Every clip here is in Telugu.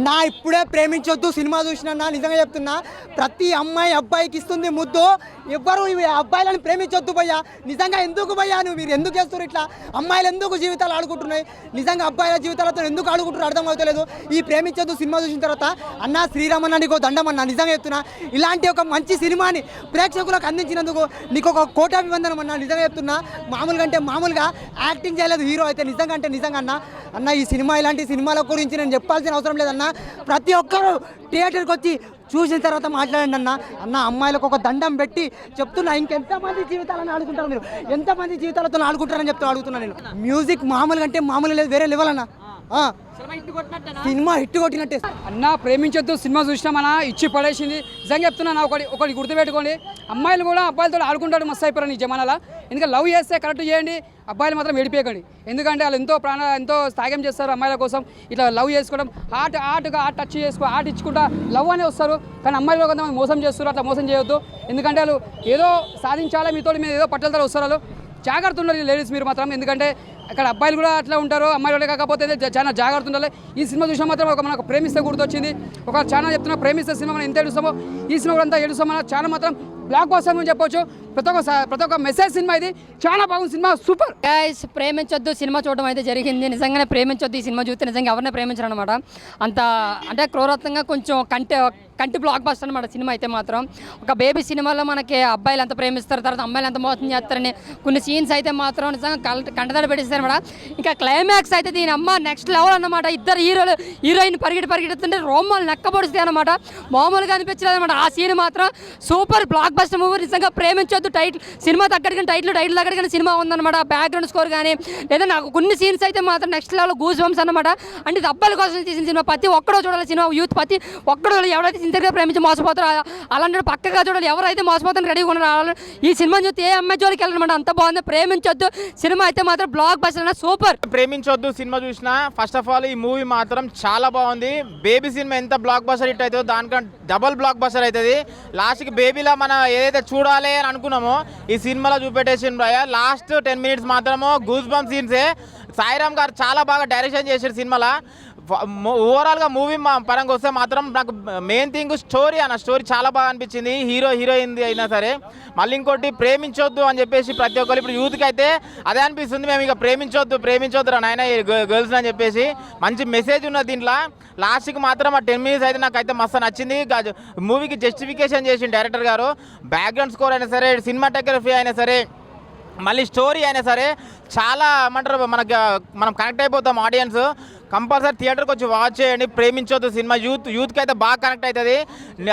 అన్నా ఇప్పుడే ప్రేమించొద్దు సినిమా చూసినా నిజంగా చెప్తున్నా, ప్రతి అమ్మాయి అబ్బాయికి ఇస్తుంది ముద్దు. ఎవ్వరు అబ్బాయిలను ప్రేమించొద్దు భయ్యా. నిజంగా ఎందుకు భయ్యా మీరు ఎందుకు చేస్తారు ఇట్లా? అమ్మాయిలు ఎందుకు జీవితాలు ఆడుకుంటున్నాయి? నిజంగా అబ్బాయిల జీవితాలతో ఎందుకు ఆడుకుంటున్నారు అర్థం అవుతలేదు. ఈ ప్రేమించొద్దు సినిమా చూసిన తర్వాత అన్నా శ్రీరామన్న నీకు దండం అన్నా. నిజంగా చెప్తున్నా, ఇలాంటి ఒక మంచి సినిమాని ప్రేక్షకులకు అందించినందుకు నీకు ఒక కోటాభివందనం అన్నా. నిజంగా చెప్తున్నా, మామూలుగా అంటే మామూలుగా యాక్టింగ్ చేయలేదు హీరో అయితే. నిజంగా అంటే నిజంగా అన్న ఈ సినిమా ఇలాంటి సినిమాల గురించి నేను చెప్పాల్సిన అవసరం లేదన్నా. ప్రతి ఒక్కరు థియేటర్కి వచ్చి చూసిన తర్వాత మాట్లాడండి అన్న. అమ్మాయిలకు ఒక దండం పెట్టి చెప్తున్నా, ఇంకెంతమంది జీవితాలను ఆడుకుంటారు మీరు, ఎంతమంది జీవితాలతో ఆడుకుంటారని చెప్తూ అడుగుతున్నా నేను. మ్యూజిక్ మామూలుగా అంటే మామూలుగా లేదు, వేరే లెవెల్ అన్న. సినిమా హిట్ కొట్టినట్టే అన్న. ప్రేమించొద్దు సినిమా చూసినామన్నా, ఇచ్చి పడేసింది. నిజంగా చెప్తున్నా, ఒకటి గుర్తుపెట్టుకోండి, అమ్మాయిలు కూడా అబ్బాయిలతో ఆడుకుంటాడు మస్తు అయిపోయారు ఈ జమానాల. ఎందుకంటే లవ్ చేస్తే కరెక్ట్ చేయండి, అబ్బాయిలు మాత్రం ఏడిపోయకండి. ఎందుకంటే వాళ్ళు ఎంతో త్యాగం చేస్తారు అమ్మాయిల కోసం. ఇట్లా లవ్ చేసుకోవడం, హార్ట్ టచ్ హార్ట్ ఇచ్చుకుంటా లవ్ అనే వస్తారు. కానీ అమ్మాయిలు కొంతమంది మోసం చేస్తారు, అట్లా మోసం చేయొద్దు. ఎందుకంటే వాళ్ళు ఏదో సాధించాలి మీతో, మీరు ఏదో పట్టలతో వస్తారు. వాళ్ళు జాగ్రత్త ఉండాలి లేడీస్ మీరు మాత్రం. ఎందుకంటే అక్కడ అబ్బాయిలు కూడా అట్లా ఉంటారు, అమ్మాయిలు కాకపోతే చాలా జాగ్రత్త ఉండాలి. ఈ సినిమా చూసినా మాత్రం మనకు ప్రేమిస్తే గుర్తొచ్చింది. ఒక చాలా చెప్తున్నా, ప్రేమిస్తే సినిమా మనం ఎంత ఏడుస్తామో ఈ సినిమా కూడా అంతా ఏడుస్తాం. మన చాలా మాత్రం బ్లాక్ బస్టర్ అని చెప్పొచ్చు. ప్రతి ఒక్క మెసేజ్ సినిమా ఇది, చాలా బాగుంది సినిమా, సూపర్. గైస్ ప్రేమించొద్దు సినిమా చూడడం అయితే జరిగింది. నిజంగానే ప్రేమించొద్దు ఈ సినిమా చూస్తే నిజంగా ఎవరిని ప్రేమించరు అనమాట. అంత అంటే క్రూరత్వంగా కొంచెం కంటి బ్లాక్ బస్టర్ అనమాట సినిమా అయితే మాత్రం. ఒక బేబీ సినిమాలో మనకి అబ్బాయిలు ఎంత ప్రేమిస్తారు, తర్వాత అమ్మాయిలు ఎంత మోసం చేస్తారని కొన్ని సీన్స్ అయితే మాత్రం నిజంగా కంటదాడి పెట్టిస్తారు అనమాట. ఇంకా క్లైమాక్స్ అయితే దీని అమ్మ నెక్స్ట్ లెవెల్ అన్నమాట. ఇద్దరు హీరోయిన్ పరిగెడుతుంటే రోమాలు నెక్కబొడిస్తాయి అనమాట. మామూలుగా అనిపించలేదు అనమాట. ఆ సీన్ మాత్రం సూపర్ బ్లాక్ బస్టర్ మూవీ. నిజంగా ప్రేమించొద్దు టైటిల్ సినిమా తగ్గడికి టైటిల్ తగ్గడికి సినిమా ఉందన్నమాట. బ్యాక్గ్రౌండ్ స్కోర్ కానీ లేదా నాకు కొన్ని సీన్స్ అయితే మాత్రం నెక్స్ట్ లెవెల్ గూస్ బంప్స్ అనమాట. అంటే ఇది అబ్బాయిల కోసం తీసిన సినిమా, ప్రతి ఒక్కడో చూడాలి సినిమా. యూత్ ప్రతి ఒక్కడో ఎవరైతే సిన్సియర్గా ప్రేమించి మోసపోతారో అలాంటి పక్కగా చూడాలి. ఎవరైతే మోసపోతారని రెడీగా ఉన్నారు ఈ సినిమా చూస్తే ఏ అమ్మాయి జోలికి వెళ్ళనమాట. అంత బాగుంది. ప్రేమించొద్దు సినిమా అయితే మాత్రం బ్లాక్ బస్టర్ సూపర్. ప్రేమించొద్దు సినిమా చూసినా ఫస్ట్ ఆఫ్ ఆల్ ఈ మూవీ మాత్రం చాలా బాగుంది. బేబీ సినిమా ఎంత బ్లాక్ బస్టర్ హిట్ అవుతుందో దానికంటే డబల్ బ్లాక్ బస్టర్ అవుతుంది. లాస్ట్కి బేబీలా మనం ఏదైతే చూడాలి అని అనుకున్నామో ఈ సినిమాలో చూపెట్టేసి లాస్ట్ 10 minutes మాత్రమో గూస్ బంప్ సీన్సే. సాయిరామ్ గారు చాలా బాగా డైరెక్షన్ చేశారు సినిమాలో. ఓవరాల్గా మూవీ పరంగా వస్తే మాత్రం నాకు మెయిన్ థింగ్ స్టోరీ చాలా బాగా అనిపించింది. హీరోయిన్ అయినా సరే. మళ్ళీ ఇంకోటి ప్రేమించొద్దు అని చెప్పేసి ప్రతి ఒక్కరు ఇప్పుడు యూత్కి అయితే అదే అనిపిస్తుంది. మేము ఇక ప్రేమించొద్దు రా నాయన గర్ల్స్ అని చెప్పేసి మంచి మెసేజ్ ఉన్నది దీంట్లో. లాస్ట్కి మాత్రం ఆ 10 minutes అయితే నాకైతే మస్తు నచ్చింది. మూవీకి జస్టిఫికేషన్ చేసిన డైరెక్టర్ గారు. బ్యాక్గ్రౌండ్ స్కోర్ అయినా సరే, సినిమాటోగ్రఫీ అయినా సరే, మళ్ళీ స్టోరీ అయినా సరే చాలా ఏమంటారు మనం కనెక్ట్ అయిపోతాం. ఆడియన్స్ కంపల్సరీ థియేటర్కి వచ్చి వాచ్ చేయండి. ప్రేమించొద్దు సినిమా యూత్కి అయితే బాగా కనెక్ట్ అవుతుంది.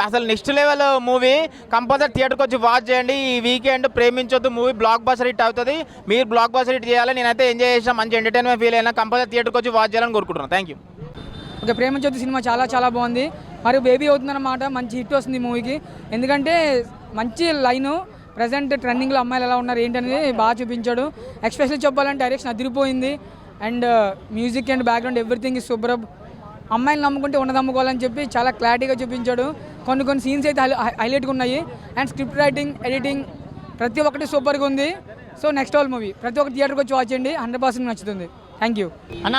అసలు నెక్స్ట్ లెవెల్ మూవీ. కంపల్సరీ థియేటర్కి వచ్చి వాచ్ చేయండి. ఈ weekend Preminchoddu movie block buster hit అవుతుంది. మీరు బ్లాక్ బస్టర్ హిట్ చేయాలి. నేనైతే ఎంజాయ్ చేసిన, మంచి ఎంటర్టైన్మెంట్ ఫీల్ అయినా. కంపల్సరీ థియేటర్కి వచ్చి వాచ్ చేయాలని కోరుకుంటున్నాను. Thank you. ఓకే, ప్రేమించొద్దు సినిమా చాలా బాగుంది. మరియు బేబీ అవుతుందన్నమాట. మంచి హిట్ వస్తుంది మూవీకి. ఎందుకంటే మంచి లైను, ప్రజెంట్ ట్రెండింగ్లో అమ్మాయిలు ఎలా ఉన్నారు ఏంటనేది బాగా చూపించాడు. ఎస్పెషల్లీ చెప్పాలంటే డైరెక్షన్ అదిరిపోయింది. And music and background everything is super. అమ్మాయిలు నమ్ముకుంటే ఉన్నదమ్ముకోవాలని చెప్పి చాలా క్లారిటీగా చూపించాడు. కొన్ని సీన్స్ అయితే హైలైట్గా ఉన్నాయి. అండ్ స్క్రిప్ట్ రైటింగ్, ఎడిటింగ్ ప్రతి ఒక్కటి సూపర్గా ఉంది. సో నెక్స్ట్ ఆల్ మూవీ ప్రతి ఒక్క థియేటర్కి వచ్చి వాచ్ చేయండి. 100% నచ్చుతుంది. థ్యాంక్ యూ అన్న.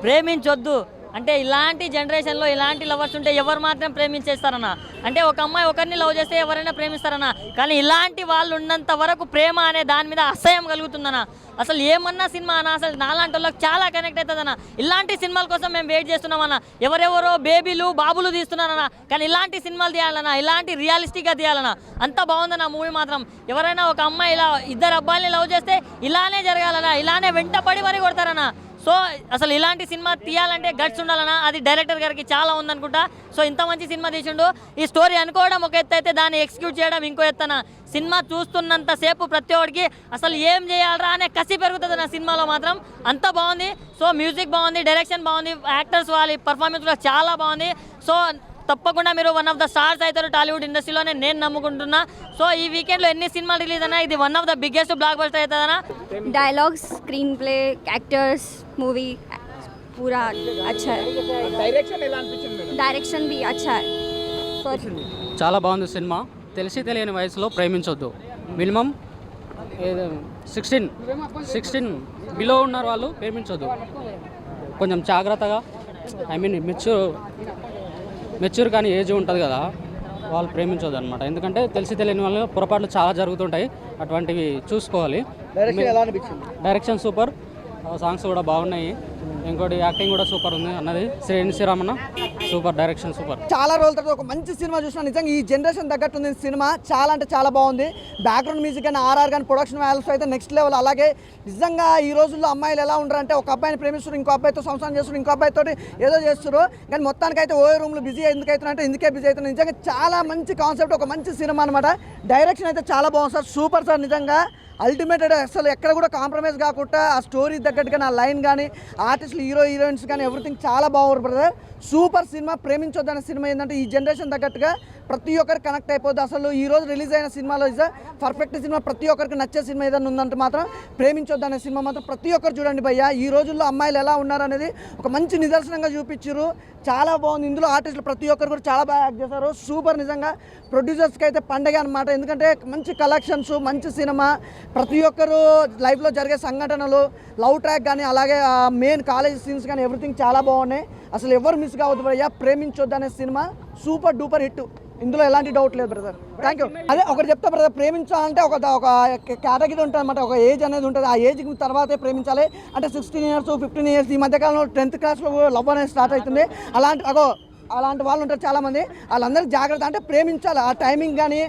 ప్రేమించొద్దు అంటే ఇలాంటి జనరేషన్లో ఇలాంటి లవర్స్ ఉంటే ఎవరు మాత్రం ప్రేమించేస్తారన్న. అంటే ఒక అమ్మాయి ఒకరిని లవ్ చేస్తే ఎవరైనా ప్రేమిస్తారన్న. కానీ ఇలాంటి వాళ్ళు ఉన్నంత వరకు ప్రేమ అనే దాని మీద అసహ్యం కలుగుతుందన్న. అసలు ఏమన్నా సినిమా అన్న, అసలు నాలాంటి వాళ్ళకి చాలా కనెక్ట్ అవుతుందన్న. ఇలాంటి సినిమాల కోసం మేము వెయిట్ చేస్తున్నామన్న. ఎవరెవరో బేబీలు బాబులు తీస్తున్నారన్న. కానీ ఇలాంటి సినిమాలు తీయాలన్నా, ఇలాంటి రియలిస్టిక్గా తీయాలన్నా. అంత బాగుందన్న మూవీ మాత్రం. ఎవరైనా ఒక అమ్మాయి ఇలా ఇద్దరు అబ్బాయిని లవ్ చేస్తే ఇలానే జరగాలన్నా, ఇలానే వెంటపడి మరీ కొడతారన్న. సో అసలు ఇలాంటి సినిమా తీయాలంటే గట్స్ ఉండాలన్నా. అది డైరెక్టర్ గారికి చాలా ఉందనుకుంటా. సో ఇంత మంచి సినిమా తీసిండు. ఈ స్టోరీ అనుకోవడం ఒక ఎత్తు అయితే దాన్ని ఎగ్జిక్యూట్ చేయడం ఇంకో ఎత్తన. సినిమా చూస్తున్నంతసేపు ప్రతి ఒక్కడికి అసలు ఏం చేయాలరా అనే కసి పెరుగుతుంది నా సినిమాలో మాత్రం. అంత బాగుంది. సో మ్యూజిక్ బాగుంది, డైరెక్షన్ బాగుంది, యాక్టర్స్ వాళ్ళ పర్ఫార్మెన్స్ కూడా చాలా బాగుంది. సో తప్పకుండా మీరు వన్ ఆఫ్ ద స్టార్స్ అవుతారు టాలీవుడ్ ఇండస్ట్రీలోనే నేను నమ్ముకుంటున్నా. సో ఈ వీకెండ్లో ఎన్ని సినిమాలు రిలీజ్ అయినా ఇది one of the biggest block buster అవుతుందన్నా. Dialogues, screen play, actors, movie पूरा अच्छा है. डायरेक्शन भी अच्छा है. చాలా బాగుంది సినిమా. తెలియని వయసులో ప్రేమించొద్దు. మినిమం 16 బిలో ఉన్నారు వాళ్ళు ప్రేమించొద్దు. కొంచెం జాగ్రత్తగా ఐ మీన్ మెచ్యూర్ కానీ ఏజ్ ఉంటుంది కదా, వాళ్ళు ప్రేమించొద్దు అనమాట. ఎందుకంటే తెలిసి తెలియని వాళ్ళు పొరపాట్లు చాలా జరుగుతుంటాయి, అటువంటివి చూసుకోవాలి. డైరెక్షన్ సూపర్, సాంగ్స్ కూడా బాగున్నాయి, ఇంకోటి యాక్టింగ్ కూడా సూపర్ ఉంది అన్నది. Sriramanna super, direction super. చాలా రోజుల తర్వాత ఒక మంచి సినిమా చూసిన, నిజంగా ఈ జనరేషన్ తగ్గట్టు ఉంది సినిమా. చాలా అంటే చాలా బాగుంది. బ్యాక్గ్రౌండ్ మ్యూజిక్ కానీ ఆర్ఆర్ కానీ ప్రొడక్షన్ వాల్యూస్ అయితే నెక్స్ట్ లెవెల్. అలాగే నిజంగా ఈ రోజుల్లో అమ్మాయిలు ఎలా ఉంటారంటే ఒక అబ్బాయిని ప్రేమిస్తారు, ఇంకో అబ్బాయితో సంసారం చేస్తారు, ఇంకో అబ్బాయితో ఏదో చేస్తారు, కానీ మొత్తానికి అయితే ఓయో రూమ్లో బిజీ ఎందుకు అవుతున్నారంటే ఇందుకే బిజీ అవుతున్నారు. నిజంగా చాలా మంచి కాన్సెప్ట్, ఒక మంచి సినిమా అనమాట. డైరెక్షన్ అయితే చాలా బాగుంది సార్, సూపర్ సార్. నిజంగా అల్టిమేటెడ్, అసలు ఎక్కడ కూడా కాంప్రమైజ్ కాకుండా ఆ స్టోరీ తగ్గట్టుగా నా లైన్ కానీ ఆర్టిస్టులు హీరోయిన్స్ కానీ ఎవ్రీథింగ్ చాలా బాగుంది బ్రదర్. సూపర్ సినిమా. ప్రేమించొద్దనే సినిమా ఏంటంటే ఈ జనరేషన్ తగ్గట్టుగా ప్రతి ఒక్కరికి కనెక్ట్ అయిపోద్ది. అసలు ఈ రోజు రిలీజ్ అయిన సినిమాలో ఇస్ పర్ఫెక్ట్ సినిమా. ప్రతి ఒక్కరికి నచ్చే సినిమా ఏదైనా ఉందంటే మాత్రం ప్రేమించొద్దనే సినిమా మాత్రం ప్రతి ఒక్కరు చూడండి భయ్య. ఈ రోజుల్లో అమ్మాయిలు ఎలా ఉన్నారనేది ఒక మంచి నిదర్శనంగా చూపించారు. చాలా బాగుంది. ఇందులో ఆర్టిస్టులు ప్రతి ఒక్కరు కూడా చాలా బాగా యాక్ట్ చేశారు. సూపర్. నిజంగా ప్రొడ్యూసర్స్కి అయితే పండగ అనమాట. ఎందుకంటే మంచి కలెక్షన్స్, మంచి సినిమా, ప్రతి ఒక్కరు లైఫ్లో జరిగే సంఘటనలు, లవ్ ట్రాక్ కానీ అలాగే మెయిన్ కాలేజ్ సీన్స్ కానీ ఎవ్రీథింగ్ చాలా బాగున్నాయి. అసలు ఎవరు మిస్ కావద్దు భయ్య. ప్రేమించొద్దు అనే సినిమా సూపర్ డూపర్ హిట్, ఇందులో ఎలాంటి డౌట్ లేదు బ్రదర్. Thank you. అదే ఒకటి చెప్తా బ్రదర్, ప్రేమించాలంటే ఒక కేటగిరీ ఉంటుంది అనమాట, ఒక ఏజ్ అనేది ఉంటుంది. ఆ ఏజ్కి తర్వాతే ప్రేమించాలి. అంటే 16 years 15 years ఈ మధ్యకాలంలో 10th క్లాస్లో లవ్ అనేది స్టార్ట్ అవుతుంది. అలాంటి వాళ్ళు ఉంటారు చాలామంది. వాళ్ళందరికీ జాగ్రత్త, అంటే ప్రేమించాలి. ఆ టైమింగ్ కానీ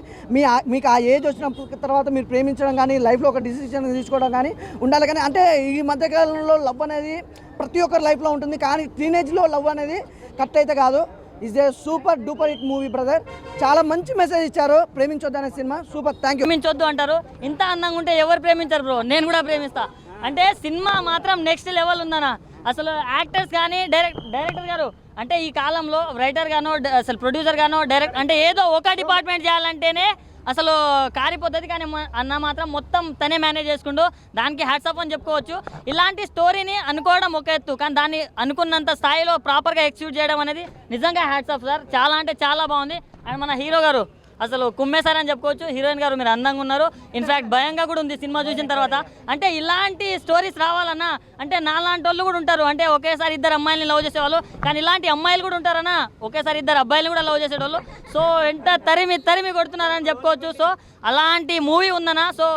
మీకు ఆ ఏజ్ వచ్చిన తర్వాత మీరు ప్రేమించడం కానీ లైఫ్లో ఒక డిసిషన్ తీసుకోవడం కానీ ఉండాలి. కానీ అంటే ఈ మధ్యకాలంలో లవ్ అనేది ప్రతి ఒక్కరి లైఫ్లో ఉంటుంది, కానీ టీనేజ్లో లవ్ అనేది కరెక్ట్ అయితే కాదు. Is a super duper hit movie brother. చాలా మంచి మెసేజ్ ఇచ్చారు. ప్రేమించొద్దు అనే సినిమా సూపర్. Thank you. ప్రేమించొద్దు అంటారు, ఇంత అందంగా ఉంటే ఎవరు ప్రేమించారు బ్రో? నేను కూడా ప్రేమిస్తా. అంటే సినిమా మాత్రం నెక్స్ట్ లెవెల్ ఉందన్న. అసలు యాక్టర్స్ కానీ డైరెక్టర్ గారు అంటే ఈ కాలంలో రైటర్ గానో అసలు ప్రొడ్యూసర్ గానో అంటే ఏదో ఒక డిపార్ట్మెంట్ చేయాలంటేనే అసలు కారిపోతుంది, కానీ అన్న మాత్రం మొత్తం తనే మేనేజ్ చేసుకుంటూ దానికి హ్యాట్స్ ఆఫ్ అని చెప్పుకోవచ్చు. ఇలాంటి స్టోరీని అనుకోవడం ఒక ఎత్తు, కానీ దాన్ని అనుకున్నంత స్థాయిలో ప్రాపర్గా ఎగ్జిక్యూట్ చేయడం అనేది నిజంగా హ్యాట్స్ ఆఫ్ సార్. చాలా అంటే చాలా బాగుంది. అండ్ మన హీరో గారు అసలు కుమ్మేశారని చెప్పుకోవచ్చు. హీరోయిన్ గారు మీరు అందంగా ఉన్నారు. ఇన్ఫ్యాక్ట్ భయంగా కూడా ఉంది సినిమా చూసిన తర్వాత. అంటే ఇలాంటి స్టోరీస్ రావాలన్నా అంటే నాలాంటి వాళ్ళు కూడా ఉంటారు, అంటే ఒకేసారి ఇద్దరు అమ్మాయిల్ని లవ్ చేసేవాళ్ళు, కానీ ఇలాంటి అమ్మాయిలు కూడా ఉంటారన్నా ఒకేసారి ఇద్దరు అబ్బాయిలు కూడా లవ్ చేసేవాళ్ళు. సో ఎంత తరిమి కొడుతున్నారని చెప్పుకోవచ్చు. సో అలాంటి మూవీ ఉందన్నా. సో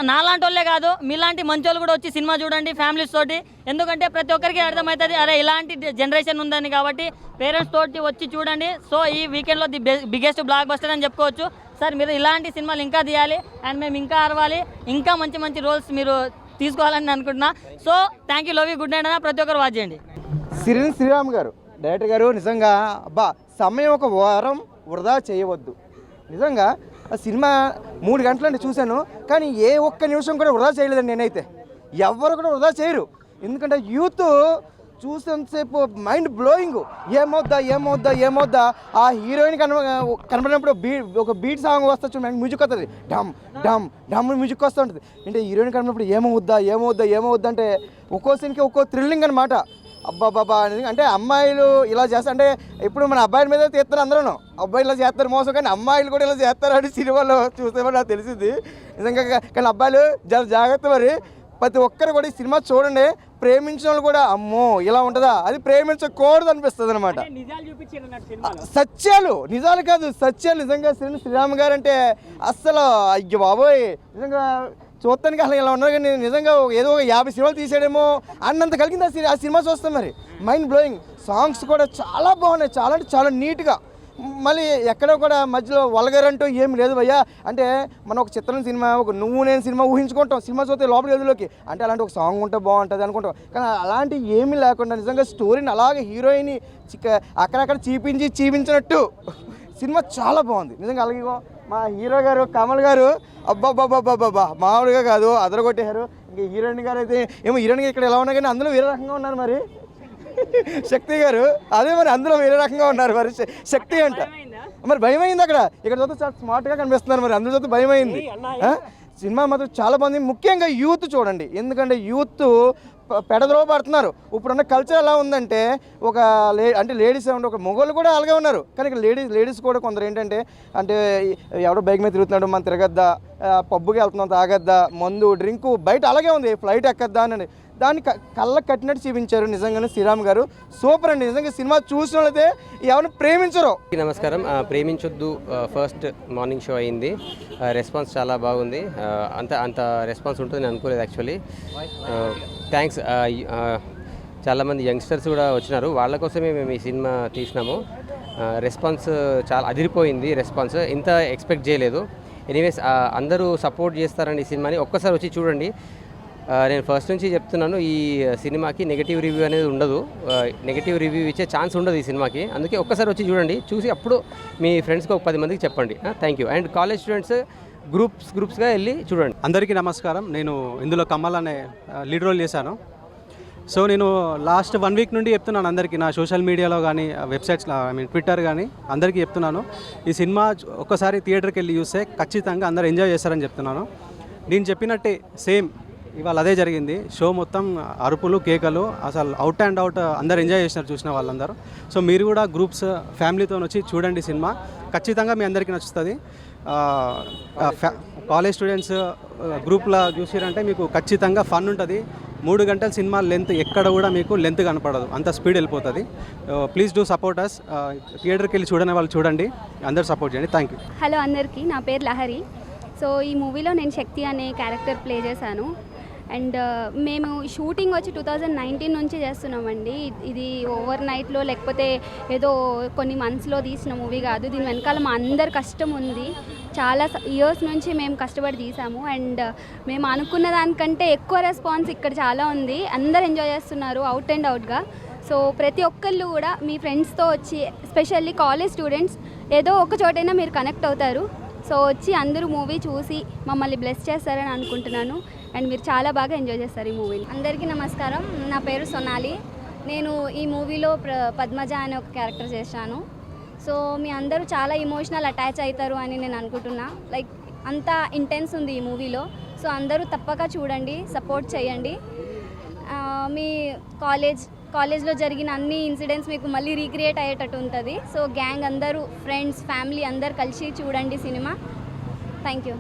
నాలాంటి వాళ్ళే కాదు, మీలాంటి మంచి వాళ్ళు కూడా వచ్చి సినిమా చూడండి ఫ్యామిలీస్ తోటి. ఎందుకంటే ప్రతి ఒక్కరికి అర్థమవుతుంది అరే ఇలాంటి జనరేషన్ ఉందని, కాబట్టి పేరెంట్స్ తోటి వచ్చి చూడండి. సో ఈ వీకెండ్లో ది బిగ్గెస్ట్ బ్లాక్ బస్టర్ అని చెప్పుకోవచ్చు. సార్ మీరు ఇలాంటి సినిమాలు ఇంకా తీయాలి, అండ్ మేము ఇంకా అరవాలి, ఇంకా మంచి మంచి రోల్స్ మీరు తీసుకోవాలని అనుకుంటున్నా. So thank you, love you, good night అన్న. ప్రతి ఒక్కరు వాచ్ చేయండి. శ్రీరామ్ గారు డైరెక్టర్ గారు నిజంగా అబ్బా, సమయం ఒక వారం వృధా చేయవద్దు. నిజంగా ఆ సినిమా 3 గంటలంటే చూశాను, కానీ ఏ ఒక్క నిమిషం కూడా వృధా చేయలేదండి. నేనైతే ఎవరు కూడా వృధా చేయరు. ఎందుకంటే యూత్ చూసేంతసేపు మైండ్ బ్లోయింగ్. ఏమవుద్దా ఆ హీరోయిన్ కనబడినప్పుడు ఒక బీట్ సాంగ్ వస్తా చూడండి, మ్యూజిక్ వస్తుంది, డమ్ మ్యూజిక్ వస్తూ ఉంటుంది. అంటే హీరోయిన్ కనబడినప్పుడు ఏమవుద్దా అంటే ఒక్కో సీన్కి ఒక్కో థ్రిల్లింగ్ అనమాట. అబ్బాబాబా అనేది అంటే అమ్మాయిలు ఇలా చేస్తారు. అంటే ఇప్పుడు మన అబ్బాయిల మీద తీస్తారు, అందరూ అబ్బాయిలు ఇలా చేస్తారు మోసం, కానీ అమ్మాయిలు కూడా ఇలా చేస్తారు అని సినిమాలో చూస్తే నాకు తెలిసింది నిజంగా. కానీ అబ్బాయిలు జాగ్రత్త. మరి ప్రతి ఒక్కరు కూడా ఈ సినిమా చూడండి. ప్రేమించిన వాళ్ళు కూడా అమ్మో ఇలా ఉంటుందా, అది ప్రేమించకూడదు అనిపిస్తుంది అనమాట. సత్యాలు, నిజాలు కాదు సత్యాలు. నిజంగా శ్రీరామ్ గారు అంటే అస్సలు అయ్యో బాబోయ్, నిజంగా చూడటానికి అసలు ఇలా ఉన్నారు, కానీ నిజంగా ఏదో 50 సినిమాలు తీసాడేమో అన్నంత కలిగింది ఆ సినిమా చూస్తాం. మరి మైండ్ బ్లోయింగ్. సాంగ్స్ కూడా చాలా బాగున్నాయి, చాలా అంటే చాలా నీట్గా. మళ్ళీ ఎక్కడో కూడా మధ్యలో వల్గర్ అంటూ ఏం లేదు భయ్యా. అంటే మనం ఒక చిత్రం సినిమా, ఒక నువ్వు నేను సినిమా ఊహించుకుంటాం, సినిమా చూస్తే లోపల గదిలోకి అంటే అలాంటి ఒక సాంగ్ ఉంటే బాగుంటుంది అనుకుంటాం, కానీ అలాంటి ఏమీ లేకుండా నిజంగా స్టోరీని అలాగే హీరోయిన్ అక్కడక్కడ చీపించినట్టు సినిమా చాలా బాగుంది నిజంగా. అలాగే మా హీరో గారు కమల్ గారు అబ్బాబ్బాబ్బాబ్బా మామూలుగా కాదు, అదరగొట్టేశారు. ఇంకా హీరోయిన్ గారు అయితే ఏమో హీరోయిన్ గారు ఇక్కడ ఎలా ఉన్నా కానీ అందులో వేరే రకంగా ఉన్నారు. మరి శక్తి గారు అదే మరి అందులో వేరే రకంగా ఉన్నారు. మరి శక్తి అంట మరి భయం అయింది. అక్కడ ఇక్కడ చూస్తే చాలా స్మార్ట్గా కనిపిస్తున్నారు, మరి అందులో చూస్తే భయం అయింది. సినిమా మాత్రం చాలా బాగుంది. ముఖ్యంగా యూత్ చూడండి, ఎందుకంటే యూత్ పెడద్రోవ పడుతున్నారు. ఇప్పుడున్న కల్చర్ ఎలా ఉందంటే ఒక అంటే లేడీస్ అంటే ఒక మొగోళ్ళు కూడా అలాగే ఉన్నారు, కానీ ఇక్కడ లేడీస్ కూడా కొందరు ఏంటంటే అంటే ఎవడో బైక్ మీద తిరుగుతున్నాడు, మనం తిరగద్దా, పబ్బుకి వెళ్తున్నాం తాగద్దా, మందు డ్రింకు బయట అలాగే ఉంది, ఫ్లైట్ ఎక్కద్దా అని. దాన్ని కళ్ళకు కట్టినట్టు చూపించారు నిజంగానే శ్రీరామ్ గారు. సూపర్ అండి. నిజంగా సినిమా చూసిన వాళ్ళైతే ఎవరిని ప్రేమించరు. నమస్కారం. ప్రేమించొద్దు ఫస్ట్ మార్నింగ్ షో అయింది. రెస్పాన్స్ చాలా బాగుంది. అంత రెస్పాన్స్ ఉంటుందని అనుకోలేదు యాక్చువల్లీ. థ్యాంక్స్. చాలామంది యంగ్స్టర్స్ కూడా వచ్చినారు, వాళ్ళ కోసమే మేము ఈ సినిమా తీసినాము. రెస్పాన్స్ చాలా అదిరిపోయింది. రెస్పాన్స్ ఇంత ఎక్స్పెక్ట్ చేయలేదు. ఎనీవేస్ అందరూ సపోర్ట్ చేస్తారని ఈ సినిమాని ఒక్కసారి వచ్చి చూడండి. నేను ఫస్ట్ నుంచి చెప్తున్నాను, ఈ సినిమాకి నెగిటివ్ రివ్యూ అనేది ఉండదు. నెగిటివ్ రివ్యూ ఇచ్చే ఛాన్స్ ఉండదు ఈ సినిమాకి. అందుకే ఒక్కసారి వచ్చి చూడండి. చూసి అప్పుడు మీ ఫ్రెండ్స్కి ఒక 10 మందికి చెప్పండి. Thank you. And college students గ్రూప్స్గా వెళ్ళి చూడండి. అందరికీ నమస్కారం. నేను ఇందులో కమల్ అనే లీడ్ రోల్ చేశాను. సో నేను లాస్ట్ 1 వీక్ నుండి చెప్తున్నాను అందరికీ, నా సోషల్ మీడియాలో కానీ వెబ్సైట్స్లో ట్విట్టర్ కానీ అందరికీ చెప్తున్నాను, ఈ సినిమా ఒక్కసారి థియేటర్కి వెళ్ళి చూస్తే ఖచ్చితంగా అందరు ఎంజాయ్ చేస్తారని చెప్తున్నాను. నేను చెప్పినట్టే సేమ్ ఇవాళ అదే జరిగింది. షో మొత్తం అరుపులు కేకలు, అసలు అవుట్ అండ్ అవుట్ అందరు ఎంజాయ్ చేసినారు చూసిన వాళ్ళందరూ. సో మీరు కూడా గ్రూప్స్ ఫ్యామిలీతో వచ్చి చూడండి. సినిమా ఖచ్చితంగా మీ అందరికీ నచ్చుతుంది. కాలేజ్ స్టూడెంట్స్ గ్రూప్లో చూసిరంటే మీకు ఖచ్చితంగా ఫన్ ఉంటుంది. 3 గంటల సినిమా లెంత్ ఎక్కడ కూడా మీకు లెంత్ కనపడదు, అంత స్పీడ్ వెళ్ళిపోతుంది. Please do support us. థియేటర్కి వెళ్ళి చూడని వాళ్ళు చూడండి, అందరూ సపోర్ట్ చేయండి. Thank you. హలో అందరికీ, నా పేరు లహరి. సో ఈ మూవీలో నేను శక్తి అనే క్యారెక్టర్ ప్లే చేశాను. అండ్ మేము షూటింగ్ వచ్చి 2019 నుంచి చేస్తున్నామండి. ఇది ఓవర్ నైట్లో లేకపోతే ఏదో కొన్ని మంత్స్లో తీసిన మూవీ కాదు. దీని వెనకాల మా అందరి కష్టం ఉంది. చాలా ఇయర్స్ నుంచి మేము కష్టపడి తీసాము. అండ్ మేము అనుకున్న దానికంటే ఎక్కువ రెస్పాన్స్ ఇక్కడ చాలా ఉంది. అందరు ఎంజాయ్ చేస్తున్నారు అవుట్ అండ్ అవుట్గా. సో ప్రతి ఒక్కళ్ళు కూడా మీ ఫ్రెండ్స్తో వచ్చి, ఎస్పెషల్లీ కాలేజ్ స్టూడెంట్స్, ఏదో ఒక చోటైనా మీరు కనెక్ట్ అవుతారు. సో వచ్చి అందరూ మూవీ చూసి మమ్మల్ని బ్లెస్ చేస్తారని అనుకుంటున్నాను. అండ్ మీరు చాలా బాగా ఎంజాయ్ చేస్తారు ఈ మూవీని. అందరికీ నమస్కారం. నా పేరు సొనాలి. నేను ఈ మూవీలో పద్మజ అనే ఒక క్యారెక్టర్ చేశాను. సో మీ అందరూ చాలా ఎమోషనల్ అటాచ్ అవుతారు అని నేను అనుకుంటున్నా. లైక్ అంత ఇంటెన్స్ ఉంది ఈ మూవీలో. సో అందరూ తప్పక చూడండి, సపోర్ట్ చేయండి. మీ కాలేజ్లో జరిగిన అన్ని ఇన్సిడెంట్స్ మీకు మళ్ళీ రీక్రియేట్ అయ్యేటట్టు ఉంటుంది. సో గ్యాంగ్ అందరూ, ఫ్రెండ్స్, ఫ్యామిలీ అందరు కలిసి చూడండి సినిమా. Thank you.